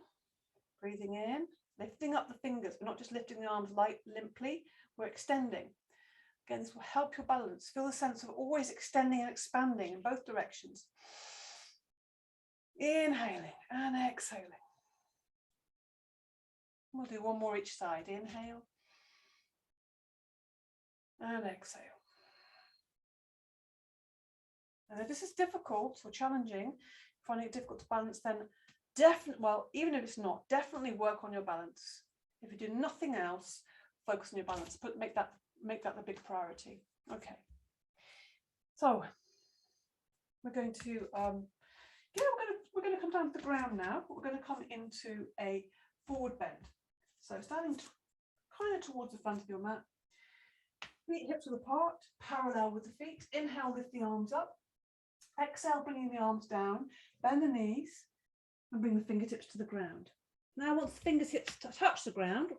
Breathing in, lifting up the fingers. We're not just lifting the arms limply, we're extending. Again, this will help your balance. Feel the sense of always extending and expanding in both directions. Inhaling and exhaling. We'll do one more each side. Inhale and exhale. And if this is difficult or challenging, finding it difficult to balance, then definitely, well, even if it's not, definitely work on your balance. If you do nothing else, focus on your balance. Make that the big priority. Okay. So we're going to we're going to come down to the ground now. We're going to come into a forward bend. So standing kind of towards the front of your mat. Feet hips width apart, parallel with the feet. Inhale, lift the arms up. Exhale, bringing the arms down. Bend the knees and bring the fingertips to the ground. Now, once the fingertips touch the ground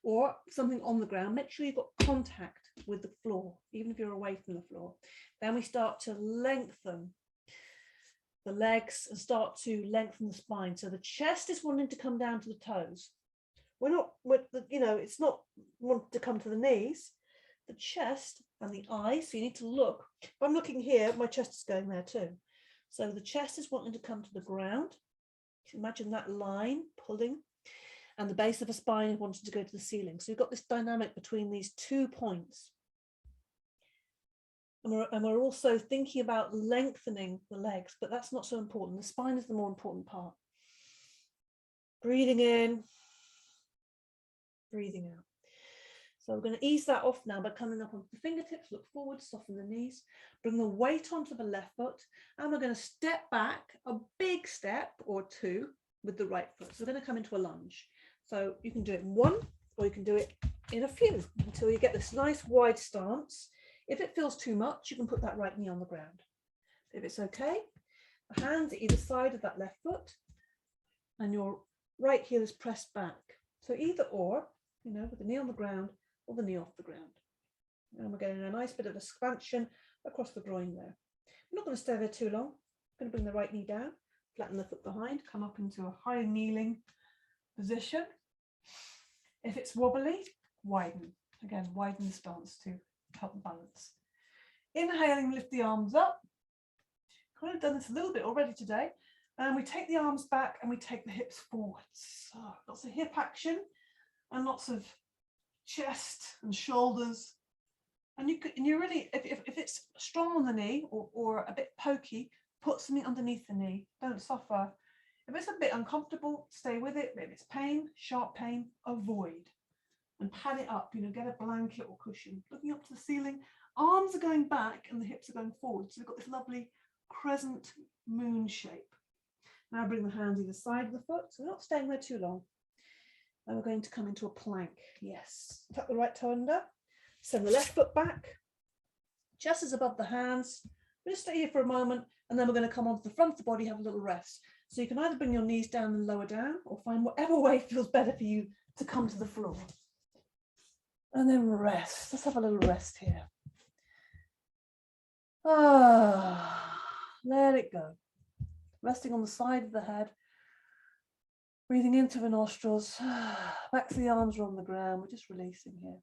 or something on the ground, make sure you've got contact with the floor, even if you're away from the floor. Then we start to lengthen the legs and start to lengthen the spine. So the chest is wanting to come down to the toes. It's not wanting to come to the knees. The chest and the eyes, so you need to look. If I'm looking here, my chest is going there too. So the chest is wanting to come to the ground. Imagine that line pulling, and the base of the spine is wanting to go to the ceiling. So you've got this dynamic between these 2 points. And we're also thinking about lengthening the legs, but that's not so important. The spine is the more important part. Breathing in, breathing out. So we're going to ease that off now by coming up onto the fingertips, look forward, soften the knees, bring the weight onto the left foot, and we're going to step back a big step or two with the right foot. So we're going to come into a lunge. So you can do it in one, or you can do it in a few until you get this nice wide stance. If it feels too much, you can put that right knee on the ground. If it's okay, the hands at either side of that left foot, and your right heel is pressed back. So either or, with the knee on the ground or the knee off the ground. And we're getting a nice bit of expansion across the groin there. I'm not going to stay there too long. I'm going to bring the right knee down, flatten the foot behind, come up into a high kneeling position. If it's wobbly, widen. Again, widen the stance to help the balance. Inhaling, lift the arms up. Kind of done this a little bit already today. And we take the arms back and we take the hips forwards. So lots of hip action and lots of chest and shoulders. And you really, if it's strong on the knee or a bit pokey, put something underneath the knee. Don't suffer. If it's a bit uncomfortable, stay with it. If it's pain, sharp pain, avoid. And pad it up, get a blanket or cushion. Looking up to the ceiling, arms are going back and the hips are going forward. So we've got this lovely crescent moon shape. Now bring the hands either side of the foot, so we're not staying there too long. And we're going to come into a plank. Yes, tuck the right toe under, send the left foot back, chest is above the hands. We'll just stay here for a moment, and then we're going to come onto the front of the body, have a little rest. So you can either bring your knees down and lower down, or find whatever way feels better for you to come to the floor. And then rest. Let's have a little rest here. Let it go. Resting on the side of the head. Breathing into the nostrils. Back to the arms are on the ground. We're just releasing here.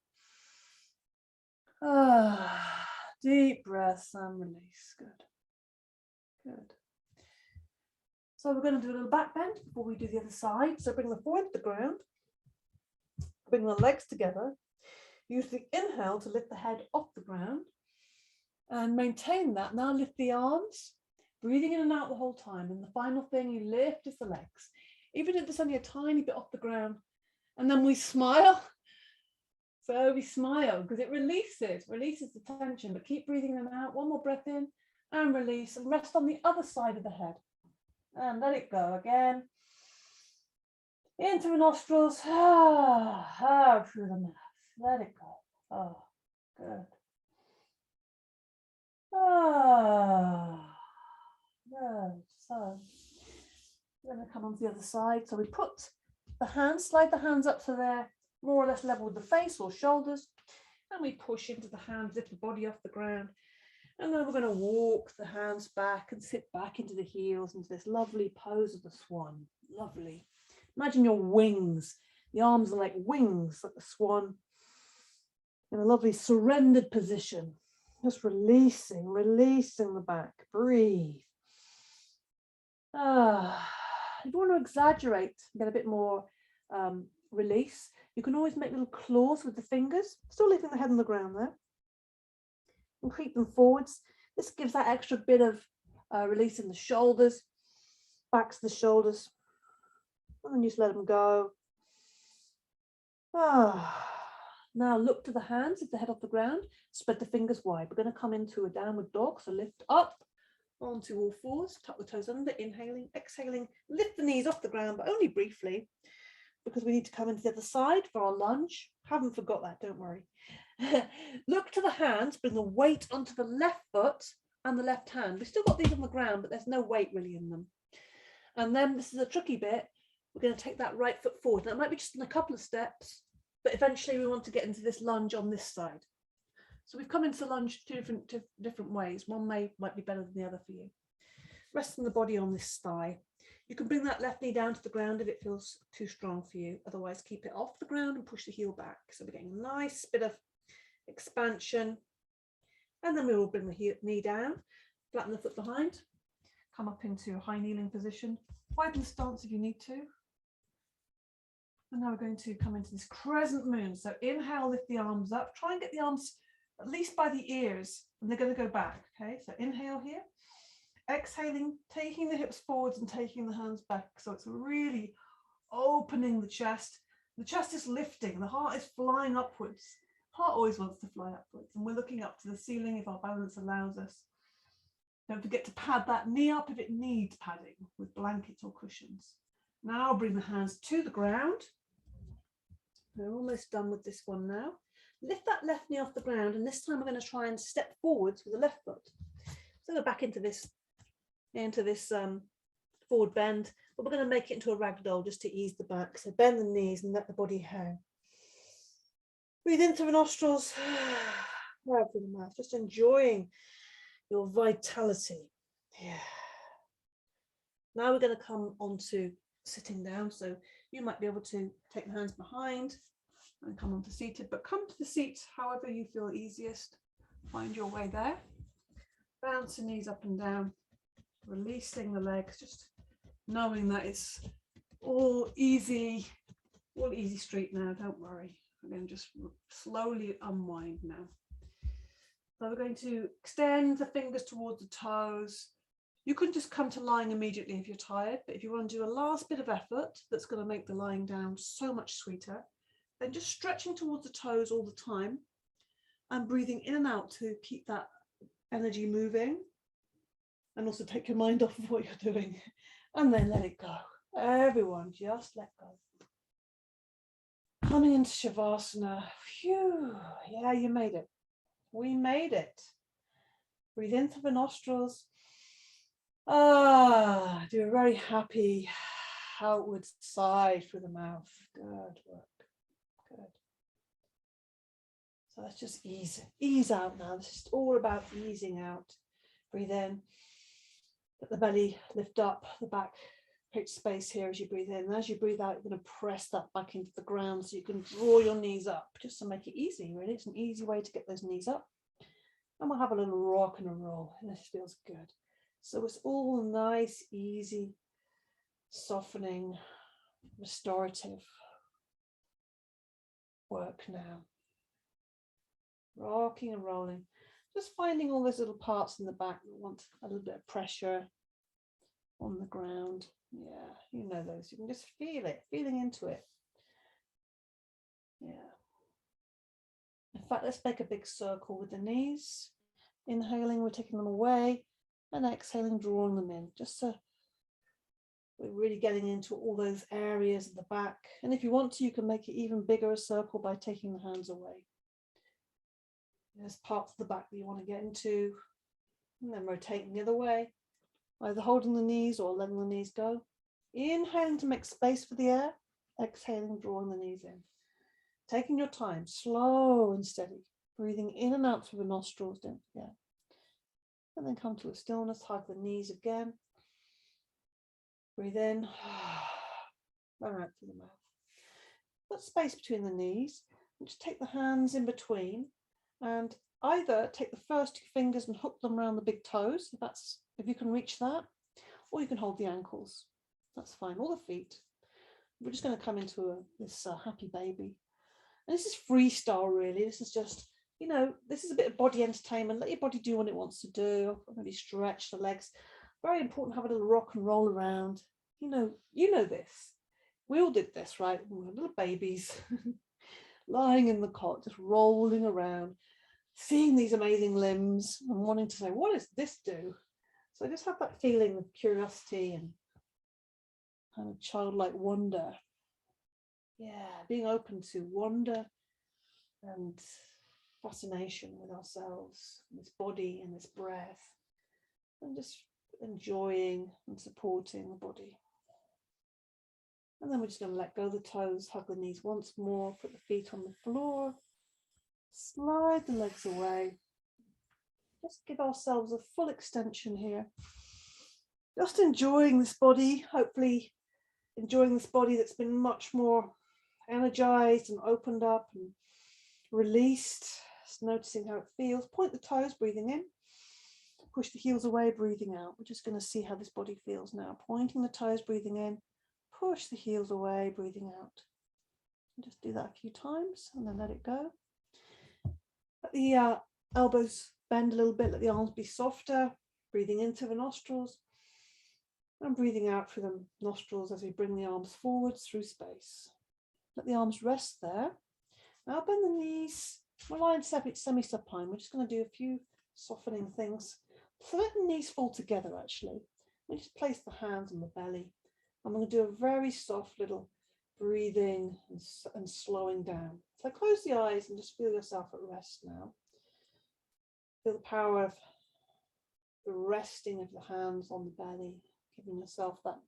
Deep breaths and release. Good. Good. So we're going to do a little back bend before we do the other side. So bring the forehead to the ground. Bring the legs together. Use the inhale to lift the head off the ground. And maintain that. Now lift the arms. Breathing in and out the whole time. And the final thing you lift is the legs. Even if it's only a tiny bit off the ground. And then we smile. So we smile because it releases the tension. But keep breathing in and out. One more breath in and release. And rest on the other side of the head. And let it go again. Into the nostrils. Out through the mouth. Let it go. Oh, good. Good. So we're going to come on the other side. So we put the hands, slide the hands up so they're more or less level with the face or shoulders. And we push into the hands, lift the body off the ground. And then we're going to walk the hands back and sit back into the heels, into this lovely pose of the swan. Lovely. Imagine your wings. The arms are like wings, like the swan, in a lovely surrendered position. Just releasing the back. Breathe. If you want to exaggerate, get a bit more release, you can always make little claws with the fingers, still leaving the head on the ground there. And creep them forwards. This gives that extra bit of release in the shoulders, back to the shoulders. And then just let them go. Now look to the hands, lift the head off the ground, spread the fingers wide. We're going to come into a downward dog, so lift up onto all fours, tuck the toes under, inhaling, exhaling, lift the knees off the ground, but only briefly, because we need to come into the other side for our lunge. Haven't forgot that, don't worry. Look to the hands, bring the weight onto the left foot and the left hand. We've still got these on the ground, but there's no weight really in them. And then this is a tricky bit. We're going to take that right foot forward. Now it might be just in a couple of steps, but eventually we want to get into this lunge on this side. So we've come into lunge two different ways. One might be better than the other for you. Resting the body on this thigh. You can bring that left knee down to the ground if it feels too strong for you. Otherwise, keep it off the ground and push the heel back. So we're getting a nice bit of expansion. And then we will bring the knee down, flatten the foot behind, come up into a high kneeling position. Widen the stance if you need to. And now we're going to come into this crescent moon. So inhale, lift the arms up. Try and get the arms at least by the ears, and they're going to go back. Okay, so inhale here. Exhaling, taking the hips forwards and taking the hands back. So it's really opening the chest. The chest is lifting, the heart is flying upwards. Heart always wants to fly upwards, and we're looking up to the ceiling if our balance allows us. Don't forget to pad that knee up if it needs padding with blankets or cushions. Now bring the hands to the ground. We're almost done with this one now. Lift that left knee off the ground, and this time we're going to try and step forwards with the left foot. So go back into this forward bend, but we're going to make it into a ragdoll just to ease the back. So bend the knees and let the body hang. Breathe in through the nostrils, out through the mouth, just enjoying your vitality. Yeah. Now we're going to come onto sitting down. So you might be able to take the hands behind and come onto seated, but come to the seat however you feel easiest. Find your way there. Bounce the knees up and down, releasing the legs, just knowing that it's all easy street now, don't worry. We're going to just slowly unwind now. So we're going to extend the fingers towards the toes. You can just come to lying immediately if you're tired, but if you want to do a last bit of effort that's going to make the lying down so much sweeter, then just stretching towards the toes all the time and breathing in and out to keep that energy moving, and also take your mind off of what you're doing, and then let it go. Everyone, just let go. Coming into Shavasana. Phew, yeah, you made it. We made it. Breathe in through the nostrils. Do a very happy outward sigh through the mouth. Good work. Good. So let's just ease out now. This is all about easing out. Breathe in. Let the belly lift up, the back create space here as you breathe in. And as you breathe out, you're going to press that back into the ground so you can draw your knees up, just to make it easy, really. It's an easy way to get those knees up. And we'll have a little rock and a roll, and this feels good. So it's all nice, easy, softening, restorative work now. Rocking and rolling. Just finding all those little parts in the back that want a little bit of pressure on the ground. Yeah, you know those. You can just feel it, feeling into it. Yeah. In fact, let's make a big circle with the knees. Inhaling, we're taking them away, and exhaling, drawing them in, just so we're really getting into all those areas of the back. And if you want to, you can make it even bigger a circle by taking the hands away. There's parts of the back that you want to get into, and then rotating the other way, either holding the knees or letting the knees go. Inhaling to make space for the air, exhaling, drawing the knees in. Taking your time, slow and steady, breathing in and out through the nostrils, don't forget. And then come to a stillness, hug the knees again. Breathe in, and out through the mouth. Put space between the knees, and just take the hands in between, and either take the first 2 fingers and hook them around the big toes, if you can reach that, or you can hold the ankles. That's fine, or the feet. We're just going to come into this happy baby. And this is freestyle, really. This is just, this is a bit of body entertainment. Let your body do what it wants to do. Maybe stretch the legs. Very important to have a little rock and roll around. You know this. We all did this, right? We were little babies lying in the cot, just rolling around, seeing these amazing limbs and wanting to say, what does this do? So just have that feeling of curiosity and kind of childlike wonder. Yeah, being open to wonder and fascination with ourselves, this body and this breath, and just enjoying and supporting the body. And then we're just going to let go of the toes, hug the knees once more, put the feet on the floor, slide the legs away. Just give ourselves a full extension here. Just enjoying this body, hopefully enjoying this body that's been much more energized and opened up and released. Just noticing how it feels. Point the toes, breathing in. Push the heels away, breathing out. We're just going to see how this body feels now. Pointing the toes, breathing in. Push the heels away, breathing out. And just do that a few times and then let it go. Let the elbows bend a little bit. Let the arms be softer. Breathing into the nostrils. And breathing out through the nostrils as we bring the arms forwards through space. Let the arms rest there. Now bend the knees. We're lying semi-supine. We're just going to do a few softening things. So let the knees fall together actually. We just place the hands on the belly. I'm going to do a very soft little breathing and slowing down. So close the eyes and just feel yourself at rest now. Feel the power of the resting of the hands on the belly, giving yourself that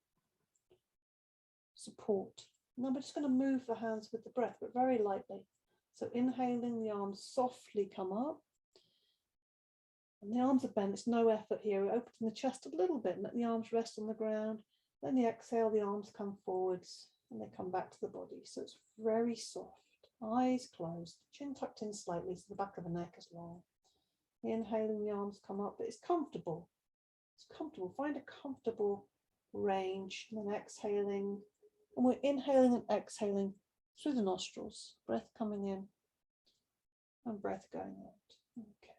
support. And then we're just going to move the hands with the breath, but very lightly. So inhaling, the arms softly come up. And the arms are bent, it's no effort here. We're opening the chest a little bit and let the arms rest on the ground. Then you exhale, the arms come forwards and they come back to the body. So it's very soft, eyes closed, chin tucked in slightly so the back of the neck is long. Inhaling, the arms come up, but it's comfortable. It's comfortable. Find a comfortable range and then exhaling. And we're inhaling and exhaling through the nostrils. Breath coming in and breath going out. Okay.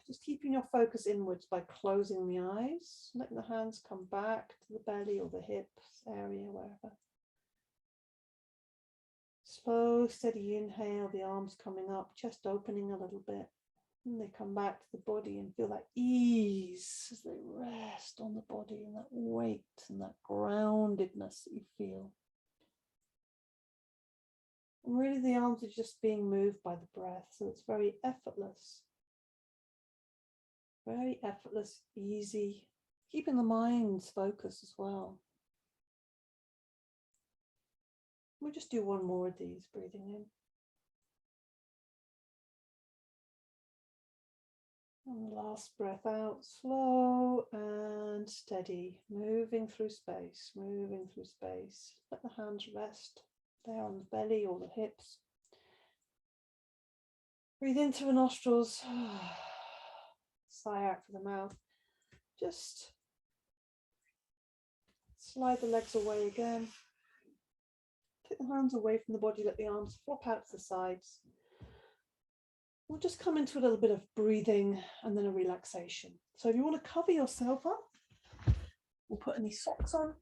Just keeping your focus inwards by closing the eyes, letting the hands come back to the belly or the hips area, wherever. Slow, steady inhale, the arms coming up, chest opening a little bit. And they come back to the body and feel that ease as they rest on the body and that weight and that groundedness that you feel. And really the arms are just being moved by the breath, so it's very effortless. Very effortless, easy, keeping the mind's focus as well. We'll just do one more of these, breathing in. And the last breath out, slow and steady, moving through space, moving through space. Let the hands rest there on the belly or the hips. Breathe into the nostrils. Sigh out through the mouth. Just slide the legs away again. Take the hands away from the body, let the arms flop out to the sides. We'll just come into a little bit of breathing and then a relaxation. So if you want to cover yourself up, we'll put any socks on,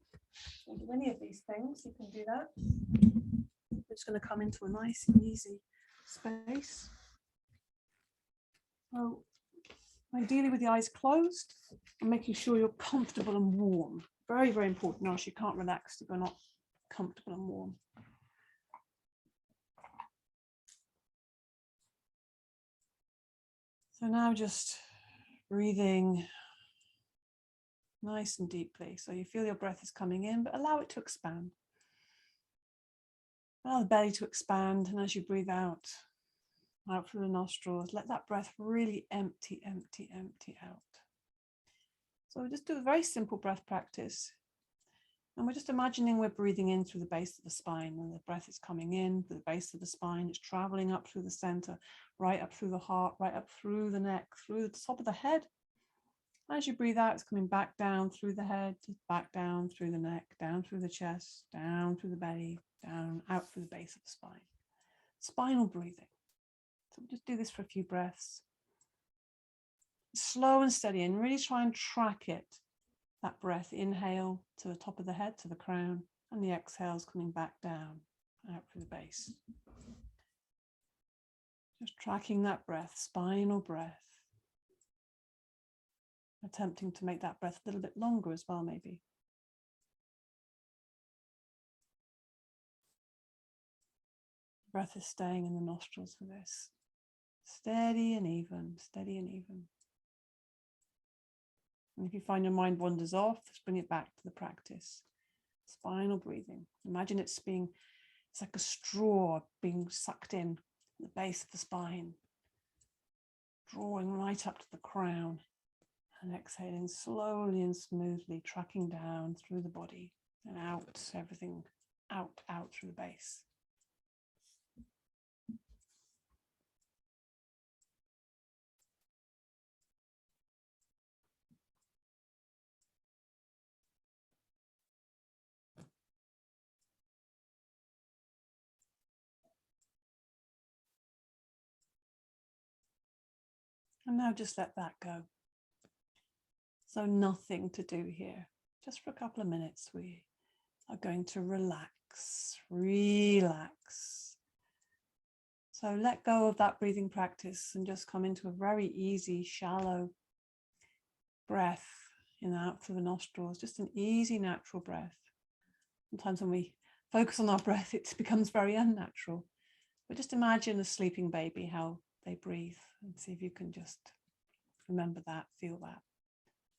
or do any of these things, you can do that. We're just going to come into a nice, easy space. So ideally with the eyes closed and making sure you're comfortable and warm. Very, very important, else you can't relax if you're not comfortable and warm. So now just breathing nice and deeply. So you feel your breath is coming in, but allow it to expand. Allow the belly to expand, and as you breathe out, out through the nostrils. Let that breath really empty, empty, empty out. So we just do a very simple breath practice. And we're just imagining we're breathing in through the base of the spine, and the breath is coming in through the base of the spine. It's traveling up through the center, right up through the heart, right up through the neck, through the top of the head. As you breathe out, it's coming back down through the head, back down through the neck, down through the chest, down through the belly, down, out through the base of the spine. Spinal breathing. So we'll just do this for a few breaths. Slow and steady, and really try and track it. That breath, inhale to the top of the head, to the crown, and the exhales coming back down, out through the base. Just tracking that breath, spinal breath. Attempting to make that breath a little bit longer as well, maybe. Breath is staying in the nostrils for this. Steady and even, steady and even. And if you find your mind wanders off, just bring it back to the practice. Spinal breathing. Imagine it's like a straw being sucked in at the base of the spine, drawing right up to the crown, and exhaling slowly and smoothly, tracking down through the body and out, everything out through the base. And now just let that go. So nothing to do here. Just for a couple of minutes, we are going to relax, relax. So let go of that breathing practice and just come into a very easy, shallow breath in and out through the nostrils. Just an easy, natural breath. Sometimes when we focus on our breath, it becomes very unnatural. But just imagine a sleeping baby, how they breathe, and see if you can just remember that, feel that.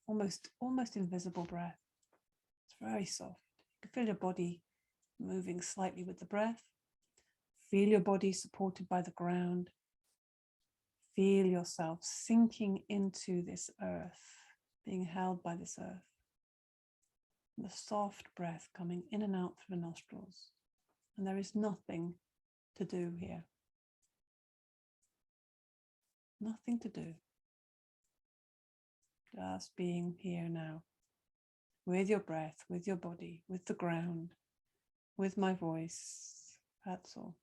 Almost invisible breath. It's very soft. You can feel your body moving slightly with the breath. Feel your body supported by the ground. Feel yourself sinking into this earth, being held by this earth. And the soft breath coming in and out through the nostrils. And there is nothing to do here. Nothing to do. Just being here now. With your breath, with your body, with the ground, with my voice. That's all.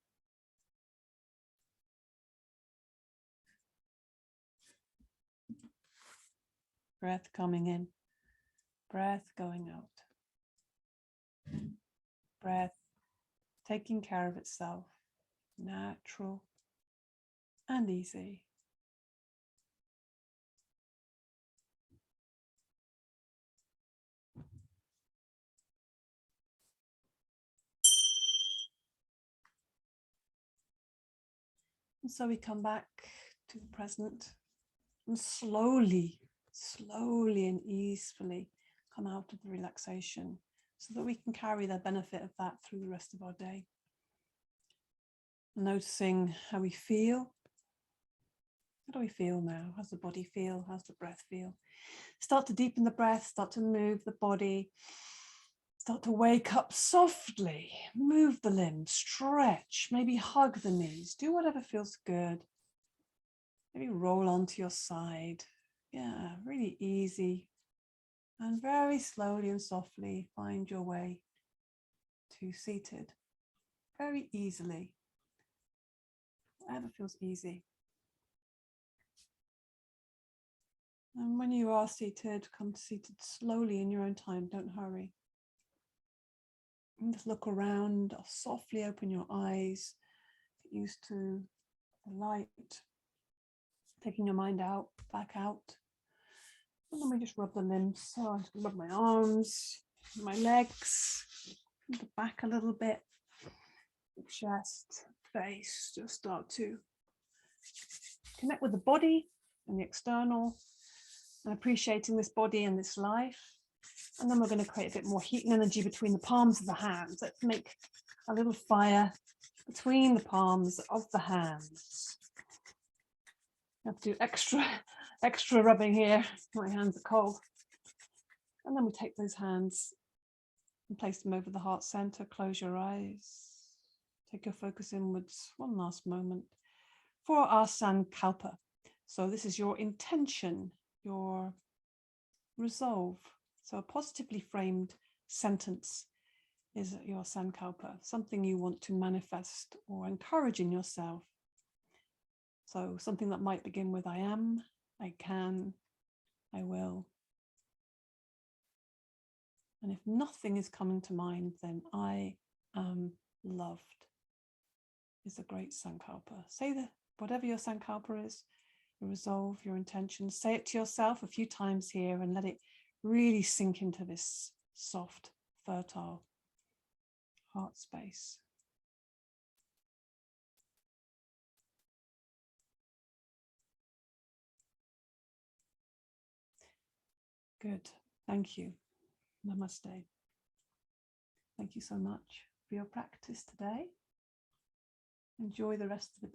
Breath coming in, breath going out. Breath taking care of itself, natural and easy. And so we come back to the present and slowly and easily come out of the relaxation so that we can carry the benefit of that through the rest of our day. Noticing how we feel. How do we feel now? How's the body feel? How's the breath feel? Start to deepen the breath, start to move the body. Start to wake up softly, move the limbs, stretch, maybe hug the knees, do whatever feels good. Maybe roll onto your side. Yeah, really easy. And very slowly and softly find your way to seated. Very easily. Whatever feels easy. And when you are seated, come to seated slowly in your own time, don't hurry. And just look around, softly open your eyes, get used to the light, taking your mind out, back out. And then we just rub the limbs. So I just rub my arms, my legs, the back a little bit, the chest, face, just start to connect with the body and the external, and appreciating this body and this life. And then we're going to create a bit more heat and energy between the palms of the hands. Let's make a little fire between the palms of the hands. I have to do extra rubbing here. My hands are cold. And then we take those hands and place them over the heart center. Close your eyes. Take your focus inwards one last moment for our Sankalpa. So this is your intention, your resolve. So a positively framed sentence is your Sankalpa, something you want to manifest or encourage in yourself. So something that might begin with I am, I can, I will. And if nothing is coming to mind, then I am loved is a great Sankalpa. Say that whatever your Sankalpa is, your resolve, your intention, say it to yourself a few times here and let it really sink into this soft, fertile heart space. Good. Thank you. Namaste. Thank you so much for your practice today. Enjoy the rest of the day.